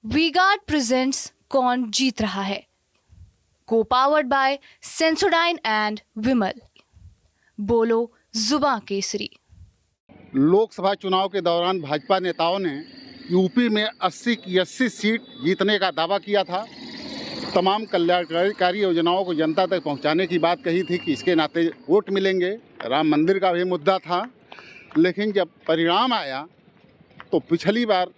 V-Guard presents कौन जीत रहा है, को पावर्ड बाय सेंसोडाइन एंड विमल। बोलो जुबां केसरी। लोकसभा चुनाव के दौरान भाजपा नेताओं ने यूपी में 80 की 80 सीट जीतने का दावा किया था। तमाम कल्याणकारी योजनाओं को जनता तक पहुंचाने की बात कही थी कि इसके नाते वोट मिलेंगे। राम मंदिर का भी मुद्दा था, लेकिन जब परिणाम आया तो पिछली बार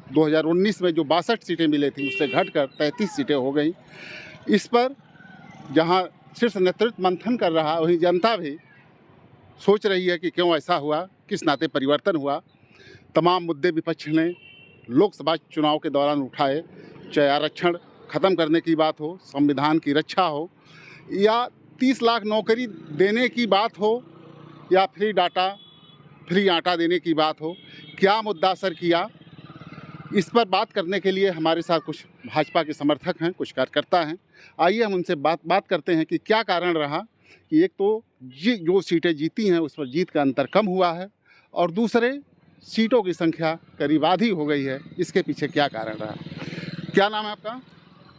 2019 में जो 62 सीटें मिली थी उससे घटकर 33 सीटें हो गई। इस पर जहां शीर्ष नेतृत्व मंथन कर रहा, वहीं जनता भी सोच रही है कि क्यों ऐसा हुआ, किस नाते परिवर्तन हुआ। तमाम मुद्दे विपक्ष ने लोकसभा चुनाव के दौरान उठाए, चाहे आरक्षण ख़त्म करने की बात हो, संविधान की रक्षा हो, या 30 लाख नौकरी देने की बात हो, या फ्री आटा देने की बात हो। क्या मुद्दा असर किया, इस पर बात करने के लिए हमारे साथ कुछ भाजपा के समर्थक हैं, कुछ कार्यकर्ता हैं। आइए हम उनसे बात करते हैं कि क्या कारण रहा कि एक तो जो सीटें जीती हैं उस पर जीत का अंतर कम हुआ है, और दूसरे सीटों की संख्या करीब आधी हो गई है। इसके पीछे क्या कारण रहा? क्या नाम है आपका?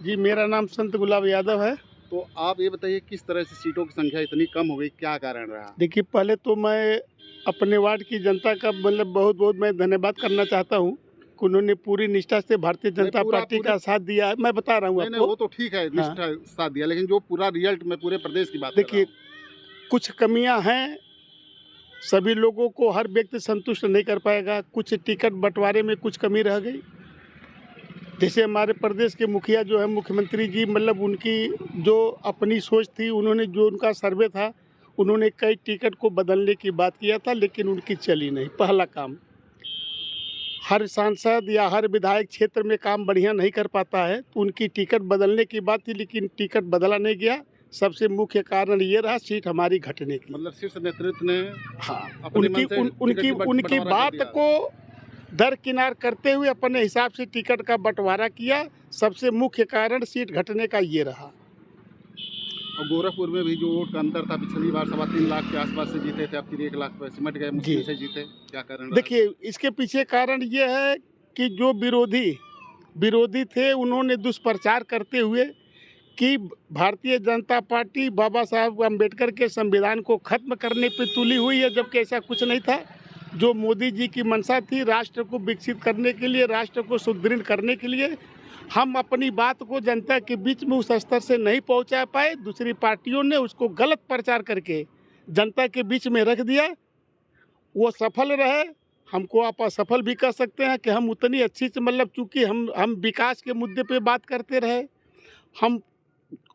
जी, मेरा नाम संत गुलाब यादव है। तो आप ये बताइए, किस तरह से सीटों की संख्या इतनी कम हो गई, क्या कारण रहा? देखिए, पहले तो मैं अपने वार्ड की जनता का बहुत बहुत मैं धन्यवाद करना चाहता हूँ कि उन्होंने पूरी निष्ठा से भारतीय जनता पार्टी का साथ दिया है। मैं बता रहा हूँ आपको। वो तो ठीक है, निष्ठा साथ दिया, लेकिन जो पूरा रिजल्ट में पूरे प्रदेश की बात देखिए, कुछ कमियां हैं, सभी लोगों को हर व्यक्ति संतुष्ट नहीं कर पाएगा। कुछ टिकट बंटवारे में कुछ कमी रह गई। जैसे हमारे प्रदेश के मुखिया जो है, मुख्यमंत्री जी, मतलब उनकी जो अपनी सोच थी, उन्होंने जो उनका सर्वे था, उन्होंने कई टिकट को बदलने की बात किया था, लेकिन उनकी चली नहीं। पहला काम, हर सांसद या हर विधायक क्षेत्र में काम बढ़िया नहीं कर पाता है, तो उनकी टिकट बदलने की बात थी, लेकिन टिकट बदला नहीं गया। सबसे मुख्य कारण ये रहा सीट हमारी घटने की। मतलब शीर्ष नेतृत्व ने उनकी बात को दरकिनार करते हुए अपने हिसाब से टिकट का बंटवारा किया। सबसे मुख्य कारण सीट घटने का ये रहा। और गोरखपुर में भी जो वोट का अंतर था, पिछली बार 3.25 लाख के आसपास से जीते थे, अब फिर 1 लाख पे सिमट गए, मुश्किल से जीते। क्या कारण? देखिए, इसके पीछे कारण ये है कि जो विरोधी थे, उन्होंने दुष्प्रचार करते हुए कि भारतीय जनता पार्टी बाबा साहब अम्बेडकर के संविधान को खत्म करने पे तुली हुई है, जबकि ऐसा कुछ नहीं था। जो मोदी जी की मंशा थी, राष्ट्र को विकसित करने के लिए, राष्ट्र को सुदृढ़ करने के लिए, हम अपनी बात को जनता के बीच में उस स्तर से नहीं पहुंचा पाए। दूसरी पार्टियों ने उसको गलत प्रचार करके जनता के बीच में रख दिया। वो सफल रहे, हमको आप असफल भी कर सकते हैं कि हम उतनी अच्छी से, मतलब चूँकि हम विकास के मुद्दे पे बात करते रहे, हम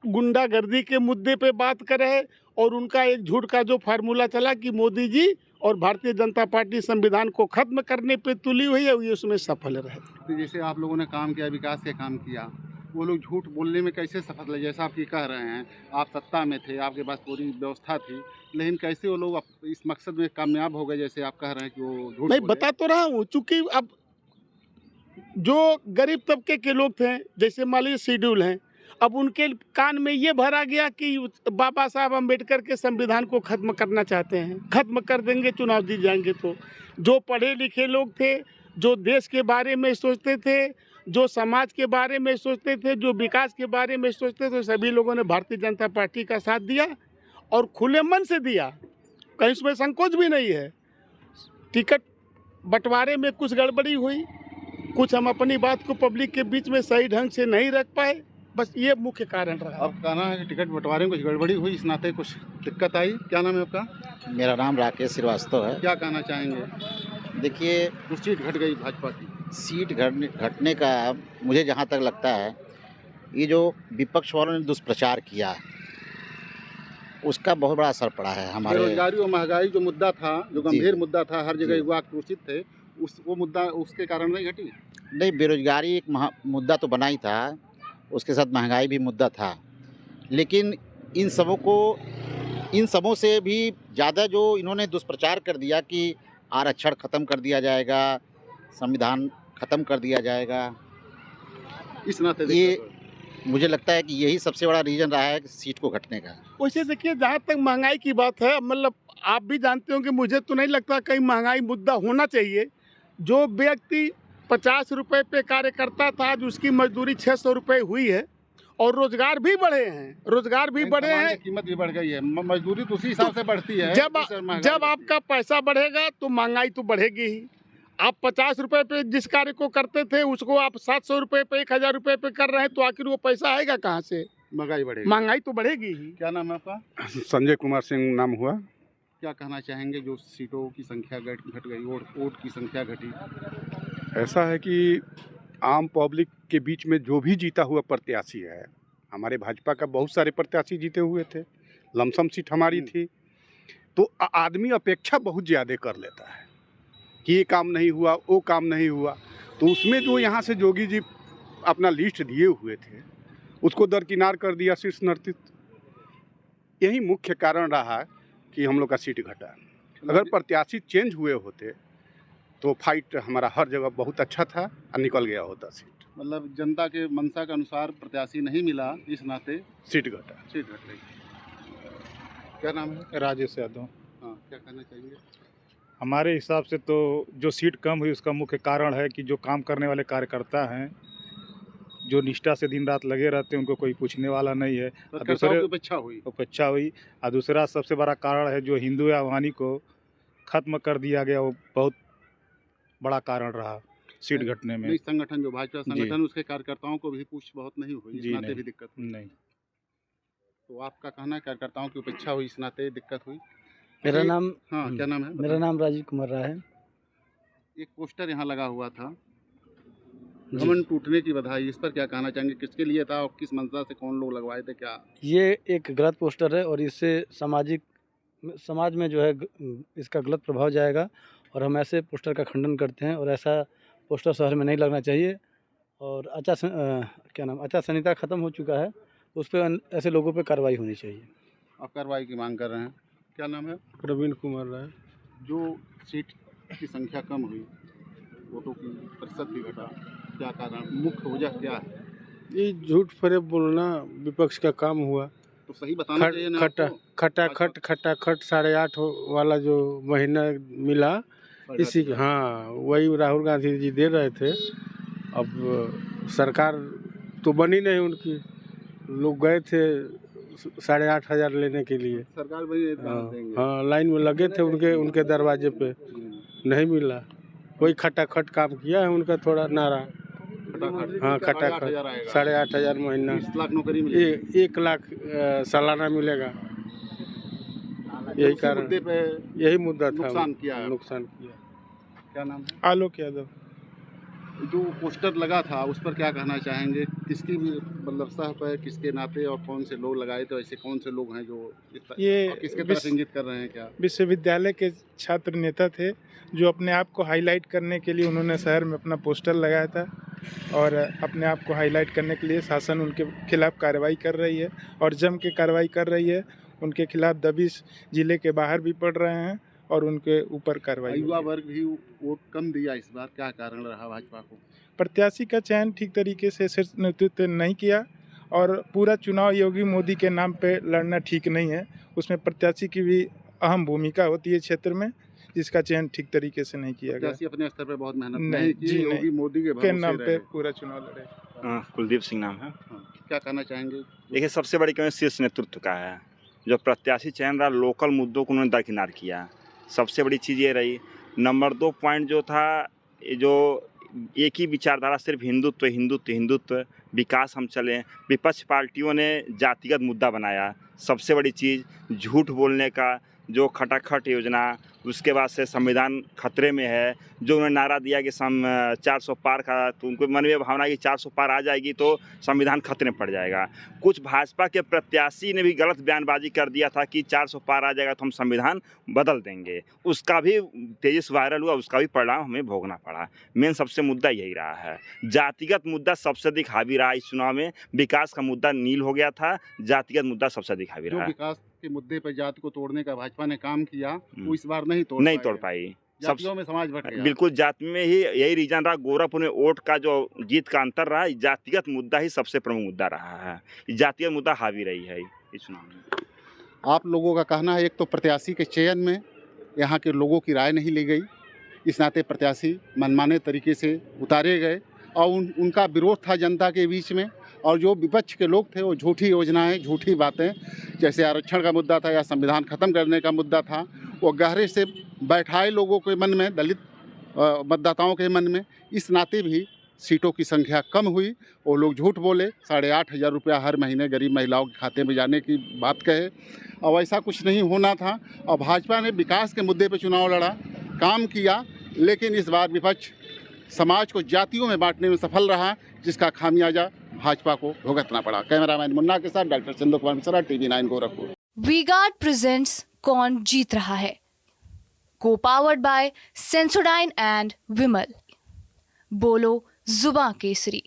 गुंडागर्दी के मुद्दे पे बात कर रहे, और उनका एक झूठ का जो फार्मूला चला कि मोदी जी और भारतीय जनता पार्टी संविधान को खत्म करने पे तुली हुई है, ये उसमें सफल रहे। तो जैसे आप लोगों ने काम किया, विकास के काम किया, वो लोग झूठ बोलने में कैसे सफल है? जैसा आप ये कह रहे हैं, आप सत्ता में थे, आपके पास पूरी व्यवस्था थी, लेकिन कैसे वो लोग इस मकसद में कामयाब हो गए, जैसे आप कह रहे हैं कि वो झूठ? मैं बता तो रहा हूँ, चूँकि अब जो गरीब तबके के लोग थे, जैसे मान लीजिए शेड्यूल हैं, अब उनके कान में ये भरा गया कि बाबा साहब अम्बेडकर के संविधान को खत्म करना चाहते हैं। खत्म कर देंगे, चुनाव जीत जाएंगे। तो जो पढ़े लिखे लोग थे, जो देश के बारे में सोचते थे, जो समाज के बारे में सोचते थे, जो विकास के बारे में सोचते थे, सभी लोगों ने भारतीय जनता पार्टी का साथ दिया, और खुले मन से दिया। कहीं उसमें संकोच भी नहीं है। टिकट बंटवारे में कुछ गड़बड़ी हुई, कुछ हम अपनी बात को पब्लिक के बीच में सही ढंग से नहीं रख पाए, बस ये मुख्य कारण रहा। अब कहना है कि टिकट बंटवारे में कुछ गड़बड़ी हुई, इस नाते कुछ दिक्कत आई। क्या नाम है आपका? मेरा नाम राकेश श्रीवास्तव है। क्या कहना चाहेंगे? देखिए, तो सीट घट गई भाजपा की। सीट घटने का मुझे जहाँ तक लगता है, ये जो विपक्ष वालों ने दुष्प्रचार किया, उसका बहुत बड़ा असर पड़ा है हमारे। बेरोजगारी और महंगाई जो मुद्दा था, जो गंभीर मुद्दा था, हर जगह युवा आक्रोशित थे, वो मुद्दा उसके कारण नहीं घटी? नहीं, बेरोजगारी एक मुद्दा तो बना ही था, उसके साथ महंगाई भी मुद्दा था, लेकिन इन सबों से भी ज़्यादा जो इन्होंने दुष्प्रचार कर दिया कि आरक्षण ख़त्म कर दिया जाएगा, संविधान ख़त्म कर दिया जाएगा, इस नाते ये मुझे लगता है कि यही सबसे बड़ा रीज़न रहा है कि सीट को घटने का। वैसे देखिए, जहाँ तक महंगाई की बात है, मतलब आप भी जानते हो कि मुझे तो नहीं लगता कहीं महंगाई मुद्दा होना चाहिए। जो व्यक्ति 50 रुपए पे कार्यकर्ता था, आज उसकी मजदूरी 600 रुपए हुई है और रोजगार भी बढ़े हैं, सामान की कीमत भी बढ़ गई है, मजदूरी तो उसी हिसाब से बढ़ती है। जब आपका पैसा बढ़ेगा तो महंगाई तो बढ़ेगी ही। आप 50 रुपए पे जिस कार्य को करते थे उसको आप 700 रुपए पे 1000 रुपए पे कर रहे हैं, तो आखिर वो पैसा आएगा कहाँ से? महंगाई तो बढ़ेगी ही। क्या नाम है आपका? संजय कुमार सिंह नाम हुआ। क्या कहना चाहेंगे जो सीटों की संख्या घट गई, वोट की संख्या घटी? ऐसा है कि आम पब्लिक के बीच में जो भी जीता हुआ प्रत्याशी है, हमारे भाजपा का बहुत सारे प्रत्याशी जीते हुए थे, लमसम सीट हमारी थी, तो आदमी अपेक्षा बहुत ज़्यादा कर लेता है कि ये काम नहीं हुआ, वो काम नहीं हुआ। तो उसमें जो यहाँ से जोगी जी अपना लिस्ट दिए हुए थे उसको दरकिनार कर दिया शीर्ष नेतृत्व। यही मुख्य कारण रहा कि हम लोग का सीट घटा। अगर प्रत्याशी चेंज हुए होते तो फाइट हमारा हर जगह बहुत अच्छा था और निकल गया होता सीट। मतलब जनता के मंशा के अनुसार प्रत्याशी नहीं मिला, इस नाते सीट घटा। सीट घट गई। क्या नाम है? राजेश यादव। हाँ, क्या कहना चाहिए? हमारे हिसाब से तो जो सीट कम हुई उसका मुख्य कारण है कि जो काम करने वाले कार्यकर्ता हैं, जो निष्ठा से दिन रात लगे रहते हैं, उनको कोई पूछने वाला नहीं है। उपेक्षा हुई। उपेक्षा हुई। और दूसरा सबसे बड़ा कारण है जो हिंदू या वानी को खत्म कर दिया गया, वो बहुत बड़ा कारण रहा सीट घटने में। संगठन जो भाजपा संगठन, उसके कार्यकर्ताओं को भी पूछ बहुत नहीं हुई, इस नाते भी दिक्कत हुई। नहीं। तो आपका कहना है कार्यकर्ताओं की उपेक्षा हुई, इस नाते दिक्कत हुई। मेरा नाम क्या नाम है? मेरा नाम राजीव कुमार राय है। एक पोस्टर यहाँ लगा हुआ था, घमंड टूटने की बधाई, इस पर क्या कहना चाहेंगे? किसके लिए था और किस मंशा से कौन लोग लगवाए थे? क्या ये एक गलत पोस्टर है और इससे समाज में जो है इसका गलत प्रभाव जाएगा और हम ऐसे पोस्टर का खंडन करते हैं और ऐसा पोस्टर शहर में नहीं लगना चाहिए। और आचार संहिता ख़त्म हो चुका है, उस पर ऐसे लोगों पर कार्रवाई होनी चाहिए। आप कार्रवाई की मांग कर रहे हैं? क्या नाम है? प्रवीण कुमार राय। जो सीट की संख्या कम हुई, वोटों की प्रतिशत भी घटा, क्या कारण, मुख्य वजह क्या है? ये झूठ फरेब बोलना विपक्ष का काम हुआ। तो सही बताना चाहिए ना आपको। खटाखट 8.5 वाला जो महीना मिला, इसी हाँ वही राहुल गांधी जी दे रहे थे। अब सरकार तो बनी नहीं उनकी, लोग गए थे 8,500 लेने के लिए। सरकार बनी देंगे। हाँ, लाइन में लगे थे उनके दरवाजे पे, नहीं मिला। वही खटाखट काम किया है उनका, थोड़ा नारा। हाँ, खटाखट 8,500 महीना, 20 लाख नौकरी मिलेगी, 1 लाख सालाना मिलेगा। यही कारण, यही मुद्दा था। नुकसान किया। क्या नाम है? आलोक यादव। जो पोस्टर लगा था उस पर क्या कहना चाहेंगे? किसकी मतलब सह पर, किसके नाते और कौन से लोग लगाए थे? ऐसे कौन से लोग हैं जो ये किसके तरफ इंगित कर रहे हैं? क्या विश्वविद्यालय के छात्र नेता थे जो अपने आप को हाईलाइट करने के लिए उन्होंने शहर में अपना पोस्टर लगाया था और अपने आप को हाईलाइट करने के लिए शासन उनके खिलाफ कार्रवाई कर रही है और जम के कार्रवाई कर रही है। उनके खिलाफ दबिश जिले के बाहर भी पड़ रहे हैं और उनके ऊपर कार्रवाई। युवा वर्ग भी वोट कम दिया इस बार, क्या कारण रहा भाजपा को? प्रत्याशी का चयन ठीक तरीके से शीर्ष नेतृत्व नहीं किया और पूरा चुनाव योगी मोदी के नाम पे लड़ना ठीक नहीं है। उसमें प्रत्याशी की भी अहम भूमिका होती है क्षेत्र में, जिसका चयन ठीक तरीके से नहीं किया गया। प्रत्याशी अपने स्तर पे बहुत मेहनत नहीं की, योगी मोदी के नाम पे पूरा चुनाव लड़े। कुलदीप सिंह नाम है। क्या कहना चाहेंगे? देखिए, सबसे बड़ी कमी शीर्ष नेतृत्व का है। जो प्रत्याशी चयन रहा, लोकल मुद्दों को उन्होंने दरकिनार किया, सबसे बड़ी चीज़ ये रही। नंबर 2 पॉइंट जो था, जो एक ही विचारधारा, सिर्फ हिंदुत्व हिंदुत्व हिंदुत्व, विकास हम चलें। विपक्ष पार्टियों ने जातिगत मुद्दा बनाया। सबसे बड़ी चीज़ झूठ बोलने का, जो खटाखट योजना, उसके बाद से संविधान खतरे में है। जो उन्होंने नारा दिया कि 400 पार का, तो उनको मन में भावना कि 400 पार आ जाएगी तो संविधान खतरे में पड़ जाएगा। कुछ भाजपा के प्रत्याशी ने भी गलत बयानबाजी कर दिया था कि 400 पार आ जाएगा तो हम संविधान बदल देंगे। उसका भी तेजी से वायरल हुआ, उसका भी परिणाम हमें भोगना पड़ा। मेन सबसे मुद्दा यही रहा है, जातिगत मुद्दा सबसे अधिक हावी रहा इस चुनाव में। विकास का मुद्दा नील हो गया था, जातिगत मुद्दा सबसे अधिक हावी रहा। विकास के मुद्दे पर जाति को तोड़ने का भाजपा ने काम किया, वो इस बार नहीं तोड़ पाई। जातियों में समाज बट गया। बिल्कुल, जाति में ही यही रीजन रहा। गोरखपुर में वोट का जो जीत का अंतर रहा, जातिगत मुद्दा ही सबसे प्रमुख मुद्दा रहा है। जातिगत मुद्दा हावी रही है इस चुनाव में। आप लोगों का कहना है, एक तो प्रत्याशी के चयन में यहाँ के लोगों की राय नहीं ली गई, इस नाते प्रत्याशी मनमाने तरीके से उतारे गए और उनका विरोध था जनता के बीच में। और जो विपक्ष के लोग थे वो झूठी योजनाएं, झूठी बातें, जैसे आरक्षण का मुद्दा था या संविधान ख़त्म करने का मुद्दा था, वो गहरे से बैठाए लोगों के मन में, दलित मतदाताओं के मन में। इस नाते भी सीटों की संख्या कम हुई। वो लोग झूठ बोले, 8,500 रुपया हर महीने गरीब महिलाओं के खाते में जाने की बात कहे, और ऐसा कुछ नहीं होना था। और भाजपा ने विकास के मुद्दे पर चुनाव लड़ा, काम किया, लेकिन इस बार विपक्ष समाज को जातियों में बांटने में सफल रहा, जिसका खामियाजा भाजपा को भुगतना पड़ा। कैमरामैन मुन्ना के साथ doctor Chandu Kumar Mishra, TV9 Gorakhpur. V-Guard presents कौन जीत रहा है, को पावर्ड बाय सेंसोडाइन एंड विमल। बोलो जुबां केसरी।